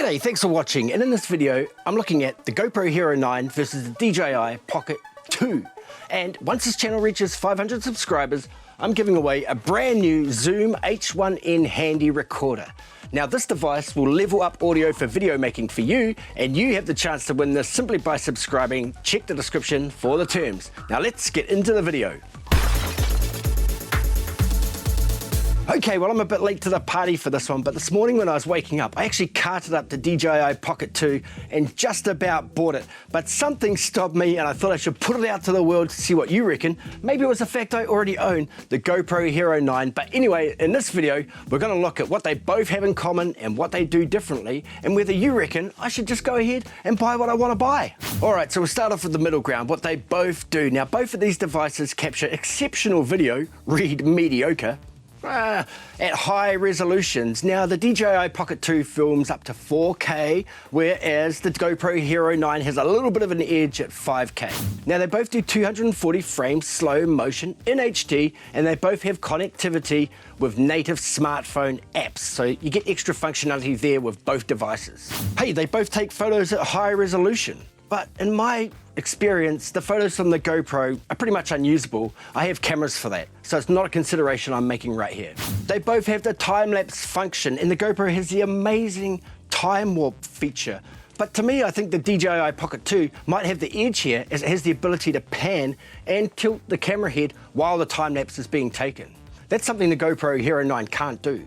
G'day, thanks for watching, and in this video I'm looking at the GoPro Hero 9 versus the DJI Pocket 2. And once this channel reaches 500 subscribers, I'm giving away a brand new Zoom H1N handy recorder. Now this device will level up audio for video making for you, and you have the chance to win this simply by subscribing. Check the description for the terms. Now let's get into the video. Okay, well, I'm a bit late to the party for this one, but this morning when I was waking up, I actually carted up the DJI Pocket 2 and just about bought it. But something stopped me and I thought I should put it out to the world to see what you reckon. Maybe it was the fact I already own the GoPro Hero 9. But anyway, in this video, we're going to look at what they both have in common and what they do differently, and whether you reckon I should just go ahead and buy what I want to buy. All right, so we'll start off with the middle ground, what they both do. Now, both of these devices capture exceptional video, read mediocre, at high resolutions. Now the DJI Pocket 2 films up to 4K, whereas the GoPro Hero 9 has a little bit of an edge at 5K. Now they both do 240 frames slow motion in HD, and they both have connectivity with native smartphone apps, so you get extra functionality there with both devices. Hey, they both take photos at high resolution, but in my experience, the photos from the GoPro are pretty much unusable. I have cameras for that, so it's not a consideration I'm making right here. They both have the time-lapse function, and the GoPro has the amazing time warp feature. But to me, I think the DJI Pocket 2 might have the edge here, as it has the ability to pan and tilt the camera head while the time-lapse is being taken. That's something the GoPro Hero 9 can't do.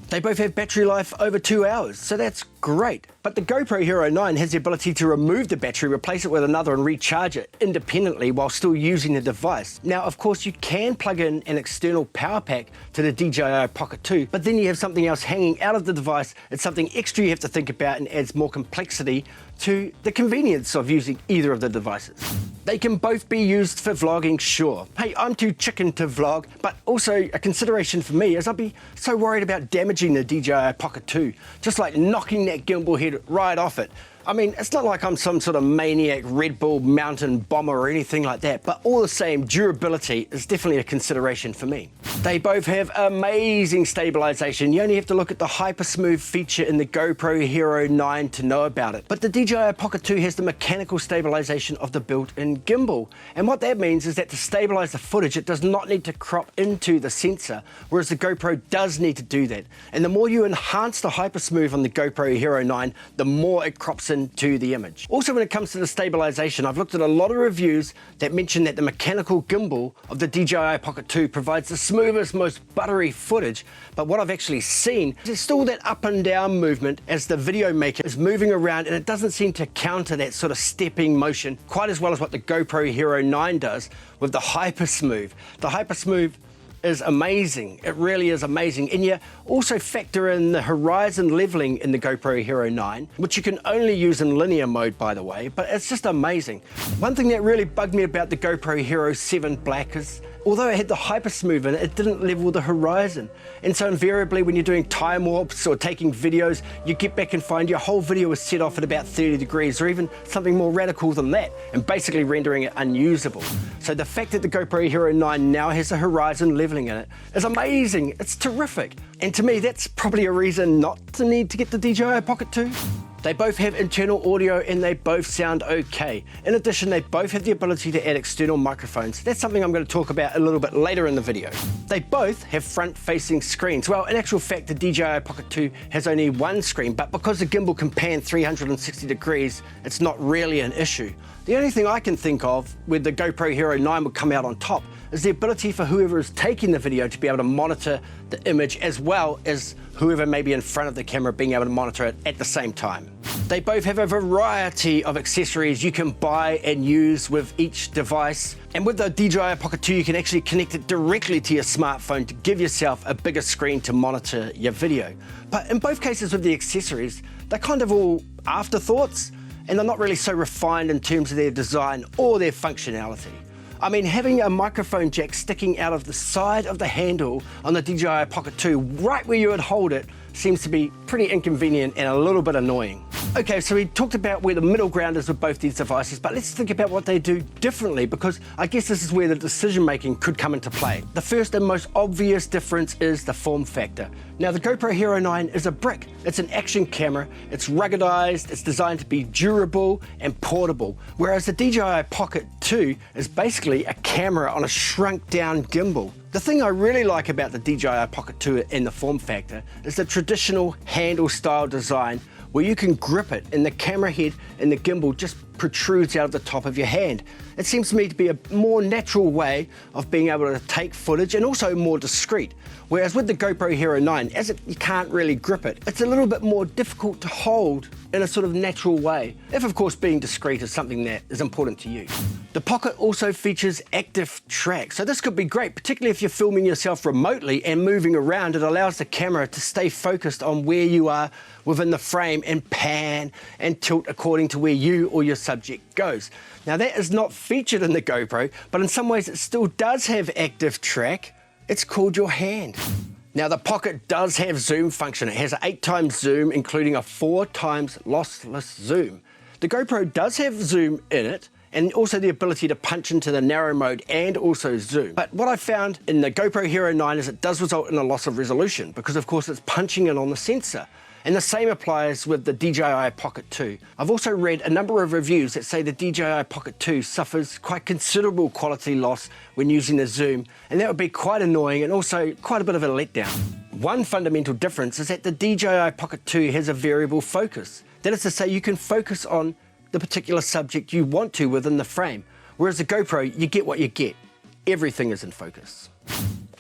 They both have battery life over 2 hours, so that's great. But the GoPro Hero 9 has the ability to remove the battery, replace it with another and recharge it independently while still using the device. Now, of course, you can plug in an external power pack to the DJI Pocket 2, but then you have something else hanging out of the device. It's something extra you have to think about and adds more complexity to the convenience of using either of the devices. They can both be used for vlogging, sure. Hey, I'm too chicken to vlog, but also a consideration for me is I'd be so worried about damaging the DJI Pocket 2, just like knocking that gimbal head right off it. I mean, it's not like I'm some sort of maniac Red Bull mountain bomber or anything like that, but all the same, durability is definitely a consideration for me. They both have amazing stabilization. You only have to look at the Hypersmooth feature in the GoPro Hero 9 to know about it. But the DJI Pocket 2 has the mechanical stabilization of the built-in gimbal. And what that means is that to stabilize the footage, it does not need to crop into the sensor, whereas the GoPro does need to do that. And the more you enhance the Hypersmooth on the GoPro Hero 9, the more it crops into the image. Also, when it comes to the stabilization, I've looked at a lot of reviews that mention that the mechanical gimbal of the DJI Pocket 2 provides the smoothest, most buttery footage, but what I've actually seen is still that up and down movement as the video maker is moving around, and it doesn't seem to counter that sort of stepping motion quite as well as what the GoPro Hero 9 does with the Hypersmooth. The Hypersmooth is amazing. It really is amazing. And you also factor in the horizon leveling in the GoPro Hero 9, which you can only use in linear mode, by the way, but it's just amazing. One thing that really bugged me about the GoPro Hero 7 Black is, although it had the Hypersmooth in it, it didn't level the horizon. And so invariably when you're doing time warps or taking videos, you get back and find your whole video is set off at about 30 degrees or even something more radical than that, and basically rendering it unusable. So the fact that the GoPro Hero 9 now has a horizon leveling in it is amazing. It's terrific. And to me, that's probably a reason not to need to get the DJI Pocket 2. They both have internal audio and they both sound okay. In addition, they both have the ability to add external microphones. That's something I'm going to talk about a little bit later in the video. They both have front-facing screens. Well, in actual fact, the DJI Pocket 2 has only one screen, but because the gimbal can pan 360 degrees, it's not really an issue. The only thing I can think of where the GoPro Hero 9 would come out on top is the ability for whoever is taking the video to be able to monitor the image, as well as whoever may be in front of the camera being able to monitor it at the same time. They both have a variety of accessories you can buy and use with each device. And with the DJI Pocket 2, you can actually connect it directly to your smartphone to give yourself a bigger screen to monitor your video. But in both cases with the accessories, they're kind of all afterthoughts, and they're not really so refined in terms of their design or their functionality. I mean, having a microphone jack sticking out of the side of the handle on the DJI Pocket 2 right where you would hold it seems to be pretty inconvenient and a little bit annoying. Okay, so we talked about where the middle ground is with both these devices, but let's think about what they do differently, because I guess this is where the decision making could come into play. The first and most obvious difference is the form factor. Now, the GoPro Hero 9 is a brick. It's an action camera, it's ruggedized, it's designed to be durable and portable, whereas the DJI Pocket 2 is basically a camera on a shrunk down gimbal. The thing I really like about the DJI Pocket 2 in the form factor is the traditional handle style design, where you can grip it and the camera head and the gimbal just protrudes out of the top of your hand. It seems to me to be a more natural way of being able to take footage, and also more discreet. Whereas with the GoPro Hero 9, you can't really grip it, it's a little bit more difficult to hold in a sort of natural way, if of course being discreet is something that is important to you. The Pocket also features Activetrack, so this could be great, particularly if you're filming yourself remotely and moving around. It allows the camera to stay focused on where you are within the frame and pan and tilt according to where you or your subject goes. Now, that is not featured in the GoPro, but in some ways it still does have Activetrack. It's called your hand. Now, the Pocket does have zoom function. It has an 8x zoom, including a 4x lossless zoom. The GoPro does have zoom in it, and also the ability to punch into the narrow mode and also zoom. But what I found in the GoPro Hero 9 is it does result in a loss of resolution, because of course it's punching in on the sensor. And the same applies with the DJI Pocket 2. I've also read a number of reviews that say the DJI Pocket 2 suffers quite considerable quality loss when using the zoom, and that would be quite annoying and also quite a bit of a letdown. One fundamental difference is that the DJI Pocket 2 has a variable focus. That is to say, you can focus on the particular subject you want to within the frame, whereas the GoPro, you get what you get. Everything is in focus.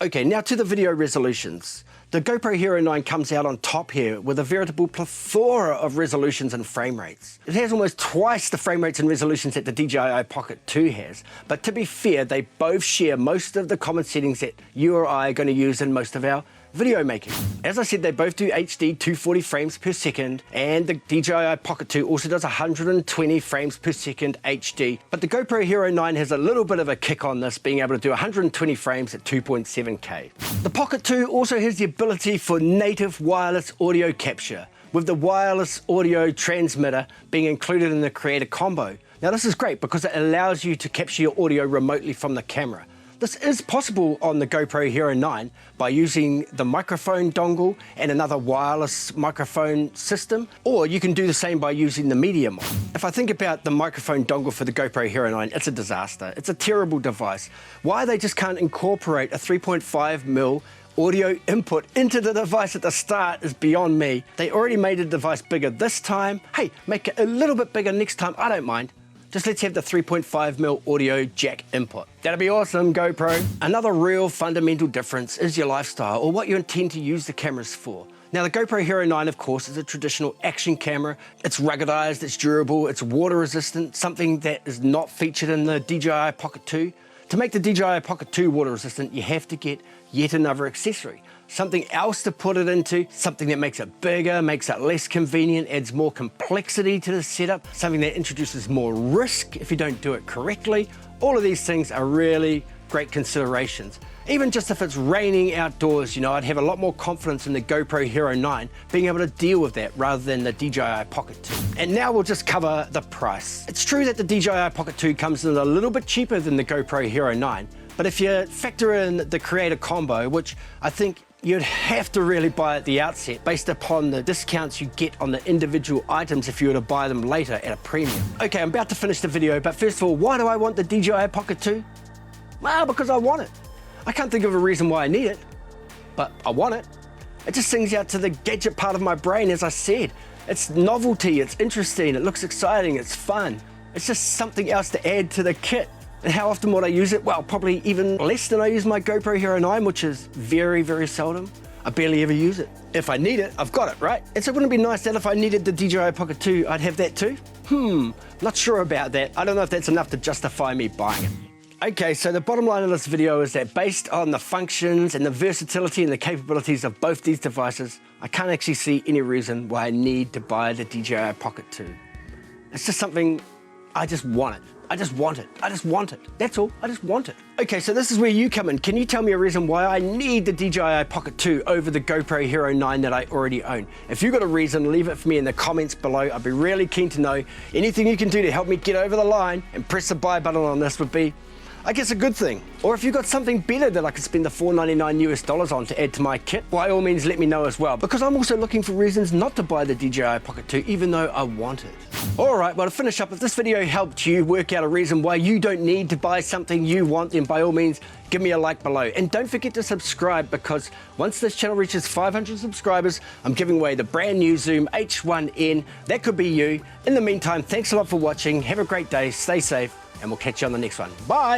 Okay, now to the video resolutions. The GoPro Hero 9 comes out on top here with a veritable plethora of resolutions and frame rates. It has almost twice the frame rates and resolutions that the DJI Pocket 2 has, but to be fair, they both share most of the common settings that you or I are going to use in most of our video making. As I said, they both do HD 240 frames per second, and the DJI Pocket 2 also does 120 frames per second HD, but the GoPro Hero 9 has a little bit of a kick on this, being able to do 120 frames at 2.7K. The Pocket 2 also has the ability for native wireless audio capture, with the wireless audio transmitter being included in the Creator Combo. Now, this is great because it allows you to capture your audio remotely from the camera. This is possible on the GoPro Hero 9 by using the microphone dongle and another wireless microphone system, or you can do the same by using the media mod. If I think about the microphone dongle for the GoPro Hero 9, it's a disaster. It's a terrible device. Why they just can't incorporate a 3.5mm audio input into the device at the start is beyond me. They already made the device bigger this time. Hey, make it a little bit bigger next time, I don't mind. Just let's have the 3.5mm audio jack input. That'd be awesome, GoPro. Another real fundamental difference is your lifestyle, or what you intend to use the cameras for. Now, the GoPro Hero 9, of course, is a traditional action camera. It's ruggedized, it's durable, it's water resistant, something that is not featured in the DJI Pocket 2. To make the DJI Pocket 2 water resistant, you have to get yet another accessory. Something else to put it into, something that makes it bigger, makes it less convenient, adds more complexity to the setup, something that introduces more risk if you don't do it correctly. All of these things are really great considerations. Even just if it's raining outdoors, you know, I'd have a lot more confidence in the GoPro Hero 9 being able to deal with that rather than the DJI Pocket 2. And now we'll just cover the price. It's true that the DJI Pocket 2 comes in a little bit cheaper than the GoPro Hero 9, but if you factor in the Creator Combo, which I think you'd have to really buy at the outset based upon the discounts you get on the individual items if you were to buy them later at a premium. Okay, I'm about to finish the video, but first of all, why do I want the DJI Pocket 2? Well, because I want it. I can't think of a reason why I need it, but I want it. It just sings out to the gadget part of my brain, as I said. It's novelty, it's interesting, it looks exciting, it's fun. It's just something else to add to the kit. And how often would I use it? Well, probably even less than I use my GoPro Hero 9, which is very, very seldom. I barely ever use it. If I need it, I've got it, right? And so wouldn't it be nice that if I needed the DJI Pocket 2, I'd have that too? Not sure about that. I don't know if that's enough to justify me buying it. Okay, so the bottom line of this video is that based on the functions and the versatility and the capabilities of both these devices, I can't actually see any reason why I need to buy the DJI Pocket 2. It's just something, I just want it. I just want it. I just want it. That's all. I just want it. Okay, so this is where you come in. Can you tell me a reason why I need the DJI Pocket 2 over the GoPro Hero 9 that I already own? If you've got a reason, leave it for me in the comments below. I'd be really keen to know. Anything you can do to help me get over the line and press the buy button on this would be, I guess, a good thing. Or if you've got something better that I could spend the $4.99 US on to add to my kit, by all means let me know as well, because I'm also looking for reasons not to buy the DJI Pocket 2 even though I want it. Alright, well, to finish up, if this video helped you work out a reason why you don't need to buy something you want, then by all means give me a like below. And don't forget to subscribe, because once this channel reaches 500 subscribers, I'm giving away the brand new Zoom H1N. That could be you. In the meantime, thanks a lot for watching. Have a great day, stay safe, and we'll catch you on the next one. Bye!